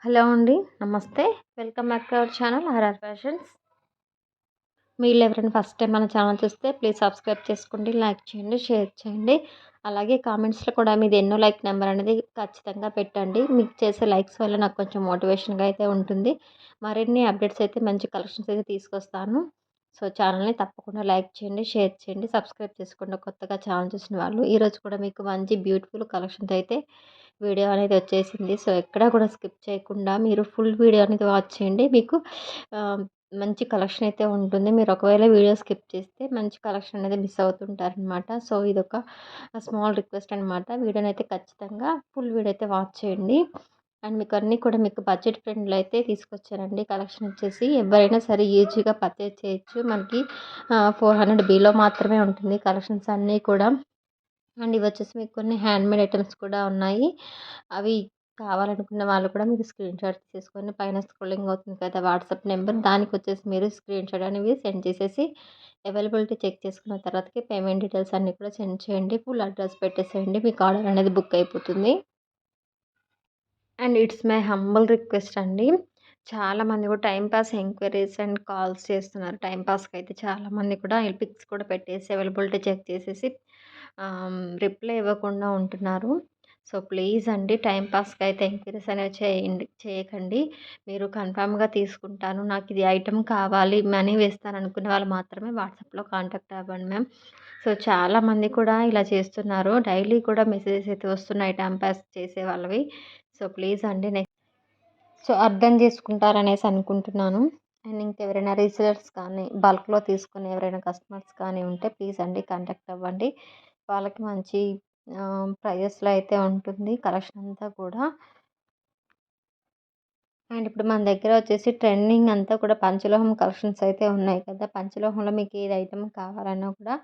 Hello అండి. నమస్తే. Welcome back to our channel RR fashions. మీరు ఎవరైనా ఫస్ట్ టైం మన ఛానల్ చూస్తే ప్లీజ్ సబ్స్క్రైబ్ చేసుకోండి, లైక్ చేయండి, షేర్ చేయండి. అలాగే కామెంట్స్లో కూడా మీది ఎన్నో లైక్ నెంబర్ అనేది ఖచ్చితంగా పెట్టండి. మీకు చేసే లైక్స్ వల్ల నాకు కొంచెం మోటివేషన్గా అయితే ఉంటుంది. మరిన్ని అప్డేట్స్ అయితే మంచి కలెక్షన్స్ అయితే తీసుకొస్తాను. సో ఛానల్ని తప్పకుండా లైక్ చేయండి, షేర్ చేయండి, సబ్స్క్రైబ్ చేసుకోండి కొత్తగా ఛానల్ చూసిన వాళ్ళు. ఈరోజు కూడా మీకు మంచి బ్యూటిఫుల్ కలెక్షన్స్ అయితే వీడియో అనేది వచ్చేసింది. సో ఎక్కడ కూడా స్కిప్ చేయకుండా మీరు ఫుల్ వీడియో అనేది వాచ్ చేయండి. మీకు మంచి కలెక్షన్ అయితే ఉంటుంది. మీరు ఒకవేళ వీడియో స్కిప్ చేస్తే మంచి కలెక్షన్ అనేది మిస్ అవుతుంటారనమాట. సో ఇదొక స్మాల్ రిక్వెస్ట్ అనమాట. వీడియోని అయితే ఖచ్చితంగా ఫుల్ వీడియో అయితే వాచ్ చేయండి. అండ్ మీకు అన్నీ కూడా మీకు బడ్జెట్ ఫ్రెండ్లో అయితే తీసుకొచ్చారండి. కలెక్షన్ వచ్చేసి ఎవరైనా సరే ఈజీగా పర్చేజ్ చేయొచ్చు. మనకి 400 బిలో మాత్రమే ఉంటుంది కలెక్షన్స్ అన్నీ కూడా. అండ్ ఇవి వచ్చేసి మీకు కొన్ని హ్యాండ్మేడ్ ఐటమ్స్ కూడా ఉన్నాయి. అవి కావాలనుకున్న వాళ్ళు కూడా మీరు స్క్రీన్ షాట్ తీసేసుకొని పైన స్క్రోలింగ్ అవుతుంది కదా వాట్సాప్ నెంబర్, దానికి వచ్చేసి మీరు స్క్రీన్ షాట్ అనేవి సెండ్ చేసేసి అవైలబిలిటీ చెక్ చేసుకున్న తర్వాతకి పేమెంట్ డీటెయిల్స్ అన్నీ కూడా సెండ్ చేయండి. ఫుల్ అడ్రస్ పెట్టేసేయండి. మీకు ఆర్డర్ అనేది బుక్ అయిపోతుంది. And it's my humble request అండి. చాలామంది కూడా time pass enquiries and calls చేస్తున్నారు. టైం పాస్కి అయితే చాలామంది కూడా పిక్స్ కూడా పెట్టేసి అవైలబిలిటీ చెక్ చేసేసి రిప్లై ఇవ్వకుండా ఉంటున్నారు. సో ప్లీజ్ అండి, టైం పాస్కి అయితే ఎంక్వైరీస్ అనేవి చేయకండి. మీరు కన్ఫామ్గా తీసుకుంటాను, నాకు ఇది ఐటెం కావాలి, మనీ వేస్తాను అనుకునే వాళ్ళు మాత్రమే వాట్సాప్లో కాంటాక్ట్ అవ్వండి మ్యామ్. సో చాలామంది కూడా ఇలా చేస్తున్నారు. డైలీ కూడా మెసేజెస్ అయితే వస్తున్నాయి టైం పాస్ చేసే వాళ్ళవి. సో ప్లీజ్ అండి సో అర్థం చేసుకుంటారనేసి అనుకుంటున్నాను. అండ్ ఇంకెవరైనా రీసెలర్స్ కానీ బల్క్లో తీసుకునే ఎవరైనా కస్టమర్స్ కానీ ఉంటే ప్లీజ్ అండి కాంటాక్ట్ అవ్వండి. వాళ్ళకి మంచి ప్రైజెస్లో అయితే ఉంటుంది కలెక్షన్ అంతా కూడా. అండ్ ఇప్పుడు మన దగ్గర వచ్చేసి ట్రెండింగ్ అంతా కూడా పంచలోహం కలెక్షన్స్ అయితే ఉన్నాయి కదా. పంచలోహంలో మీకు ఏది ఐటమ్ కావాలన్నా కూడా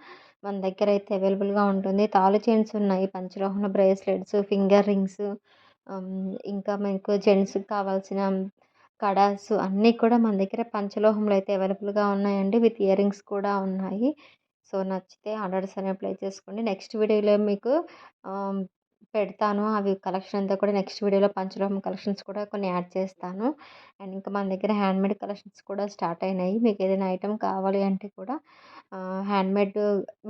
మన దగ్గర అయితే అవైలబుల్గా ఉంటుంది. తాళు చైన్స్ ఉన్నాయి పంచలోహంలో, బ్రేస్లెట్స్, ఫింగర్ రింగ్స్, ఇంకా మీకు జెంట్స్కి కావాల్సిన కడాస్ అన్నీ కూడా మన దగ్గర పంచలోహంలో అయితే అవైలబుల్గా ఉన్నాయండి. విత్ ఇయర్ రింగ్స్ కూడా ఉన్నాయి. సో నచ్చితే ఆర్డర్స్ అనేవి ప్లేస్ చేసుకోండి. నెక్స్ట్ వీడియోలో మీకు పెడతాను. అవి కలెక్షన్ అంతా కూడా నెక్స్ట్ వీడియోలో పంచలోహం కలెక్షన్స్ కూడా కొన్ని యాడ్ చేస్తాను. అండ్ ఇంకా మన దగ్గర హ్యాండ్మేడ్ కలెక్షన్స్ కూడా స్టార్ట్ అయినాయి. మీకు ఏదైనా ఐటెం కావాలి అంటే కూడా హ్యాండ్మేడ్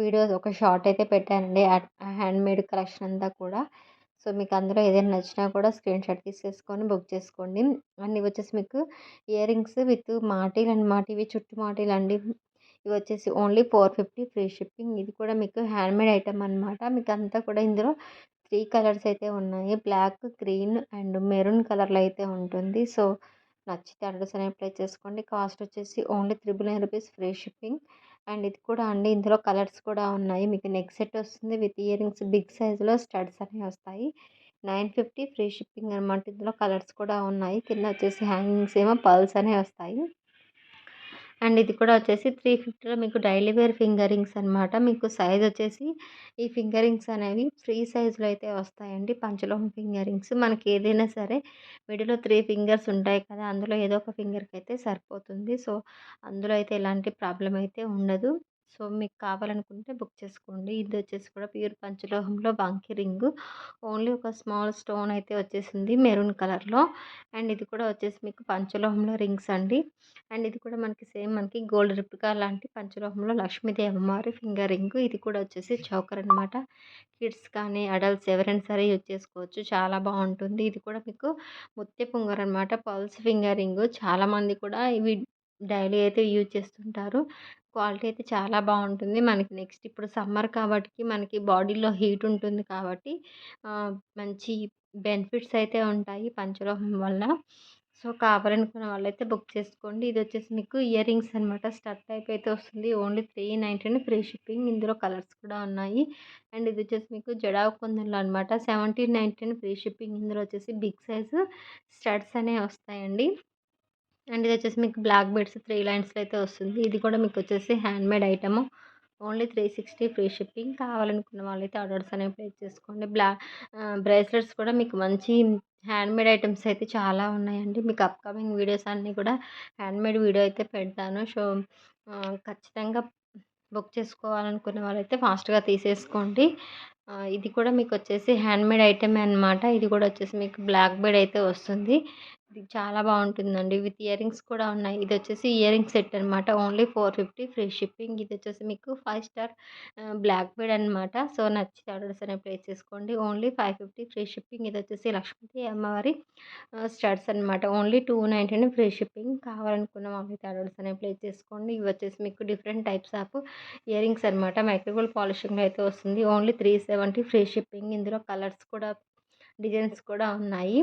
వీడియోస్ ఒక షార్ట్ అయితే పెట్టానండి. హ్యాండ్మేడ్ కలెక్షన్ అంతా కూడా. సో మీకు అందులో ఏదైనా నచ్చినా కూడా స్క్రీన్ షాట్ తీసేసుకొని బుక్ చేసుకోండి. అండ్ ఇవి వచ్చేసి మీకు ఇయర్ రింగ్స్ విత్ మాటీలు అనమాట. ఇవి చుట్టు మాటీలు అండి. ఇవి వచ్చేసి ఓన్లీ 450 ఫ్రీ షిప్పింగ్. ఇది కూడా మీకు హ్యాండ్మేడ్ ఐటమ్ అనమాట. మీకు అంతా కూడా ఇందులో 3 కలర్స్ అయితే ఉన్నాయి. బ్లాక్, గ్రీన్ అండ్ మెరూన్ కలర్లో అయితే ఉంటుంది. సో నచ్చితే అడ్రస్ అనేవి అప్లై చేసుకోండి. కాస్ట్ వచ్చేసి only 999 rupees free shipping. And ఇది కూడా అండి ఇందులో కలర్స్ కూడా ఉన్నాయి. మీకు నెక్ సెట్ వస్తుంది విత్ ఇయర్ రింగ్స్ బిగ్ సైజులో స్టడ్స్ అనేవి వస్తాయి. 950 ఫ్రీ షిప్పింగ్ అనమాట. ఇందులో కలర్స్ కూడా ఉన్నాయి. కింద వచ్చేసి హ్యాంగింగ్స్ ఏమో పర్ల్స్ అనేవి వస్తాయి. అండ్ ఇది కూడా వచ్చేసి 350లో మీకు డైలీ వేర్ ఫింగర్ రింగ్స్ అనమాట. మీకు సైజ్ వచ్చేసి ఈ ఫింగర్ రింగ్స్ అనేవి ఫ్రీ సైజులో అయితే వస్తాయండి. పంచలోహం ఫింగర్ రింగ్స్ మనకి ఏదైనా సరే మిడిల్లో 3 ఫింగర్స్ ఉంటాయి కదా, అందులో ఏదో ఒక ఫింగర్కి అయితే సరిపోతుంది. సో అందులో అయితే ఎలాంటి ప్రాబ్లం అయితే ఉండదు. సో మీకు కావాలనుకుంటే బుక్ చేసుకోండి. ఇది వచ్చేసి కూడా ప్యూర్ పంచలోహంలో బాంకీ రింగు. ఓన్లీ ఒక స్మాల్ స్టోన్ అయితే వచ్చేసింది మెరూన్ కలర్లో. అండ్ ఇది కూడా వచ్చేసి మీకు పంచలోహంలో రింగ్స్ అండి. అండ్ ఇది కూడా మనకి సేమ్ మనకి గోల్డ్ రిప్లికా లాంటి పంచలోహంలో లక్ష్మీదేవి అమ్మవారి ఫింగర్ రింగ్. ఇది కూడా వచ్చేసి చౌకర్ అనమాట. కిడ్స్ కానీ అడల్ట్స్ ఎవరైనా సరే యూజ్ చేసుకోవచ్చు. చాలా బాగుంటుంది. ఇది కూడా మీకు ముత్యపు ఉంగరం అనమాట. Pulse finger ring. చాలామంది కూడా ఇవి డైలీ అయితే యూజ్ చేస్తుంటారు. క్వాలిటీ అయితే చాలా బాగుంటుంది. మనకి నెక్స్ట్ ఇప్పుడు సమ్మర్ కాబట్టి మనకి బాడీలో హీట్ ఉంటుంది కాబట్టి మంచి బెనిఫిట్స్ అయితే ఉంటాయి పంచలోహం వల్ల. సో కావాలనుకున్న వాళ్ళైతే బుక్ చేసుకోండి. ఇది వచ్చేసి మీకు ఇయర్ రింగ్స్ అనమాట. స్టడ్ టైప్ అయితే వస్తుంది. Only 399 free shipping. ఇందులో కలర్స్ కూడా ఉన్నాయి. అండ్ ఇది వచ్చేసి మీకు జడావు కుందన్లు అనమాట. 1799 ఫ్రీ షిప్పింగ్. ఇందులో వచ్చేసి బిగ్ సైజు స్టడ్స్ అనేవి వస్తాయండి. అండ్ ఇది వచ్చేసి మీకు బ్లాక్ బెడ్స్ 3 లైన్స్లో అయితే వస్తుంది. ఇది కూడా మీకు వచ్చేసి handmade item. Only 360 free shipping. కావాలనుకున్న వాళ్ళైతే ఆర్డర్స్ అనేవి ప్లేస్ చేసుకోండి. బ్రేస్లెట్స్ కూడా మీకు మంచి హ్యాండ్మేడ్ ఐటమ్స్ అయితే చాలా ఉన్నాయండి. మీకు అప్కమింగ్ వీడియోస్ అన్నీ కూడా హ్యాండ్మేడ్ వీడియో అయితే పెడతాను. సో ఖచ్చితంగా బుక్ చేసుకోవాలనుకునే వాళ్ళైతే ఫాస్ట్గా తీసేసుకోండి. ఇది కూడా మీకు వచ్చేసి హ్యాండ్మేడ్ ఐటమే అనమాట. ఇది కూడా వచ్చేసి మీకు బ్లాక్ బెడ్ అయితే వస్తుంది. ఇది చాలా బావుంటుందండి. విత్ ఇయరింగ్స్ కూడా ఉన్నాయి. ఇదొచ్చేసి ఇయరింగ్ సెట్ అనమాట. Only 450 free shipping. ఇదొచ్చేసి మీకు 5 స్టార్ బ్లాక్ బీడ్ అనమాట. సో, నచ్చితే ఆర్డర్స్ అనేవి ప్లేస్ చేసుకోండి. Only 550 free shipping. ఇదొచ్చేసి లక్ష్మీదేవి అమ్మవారి స్టడ్స్ అనమాట. Only 299 free shipping. కావాలనుకున్న వాళ్ళైతే ఆర్డర్స్ అనేవి ప్లేస్ చేసుకోండి. ఇవొచ్చేసి మీకు డిఫరెంట్ టైప్స్ ఆఫ్ ఇయరింగ్స్ అనమాట. మైక్రో గోల్డ్ పాలిషింగ్‌లో అయితే వస్తుంది. Only 370 free shipping. ఇందులో కలర్స్ కూడా, డిజైన్స్ కూడా ఉన్నాయి.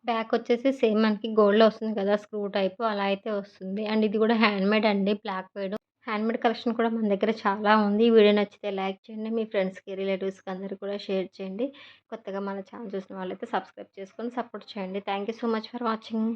బ్యాకొచ్చేసి సేమ్ మనకి గోల్డ్‌లో వస్తుంది కదా! స్క్రూ టైపు అలా అయితే వస్తుంది. అండ్ ఇది కూడా హ్యాండ్‌మేడ్ అండి. Black bead. హ్యాండ్‌మేడ్ కలెక్షన్ కూడా మన దగ్గర చాలా ఉంది. ఈ వీడియో నచ్చితే లైక్ చేయండి. మీ ఫ్రెండ్స్‌కి, రిలేటివ్స్‌కి అందరికి కూడా షేర్ చేయండి. కొత్తగా మన ఛానల్ చూసిన వాళ్ళైతే సబ్స్క్రైబ్ చేసుకొని సపోర్ట్ చేయండి. Thank you so much for watching.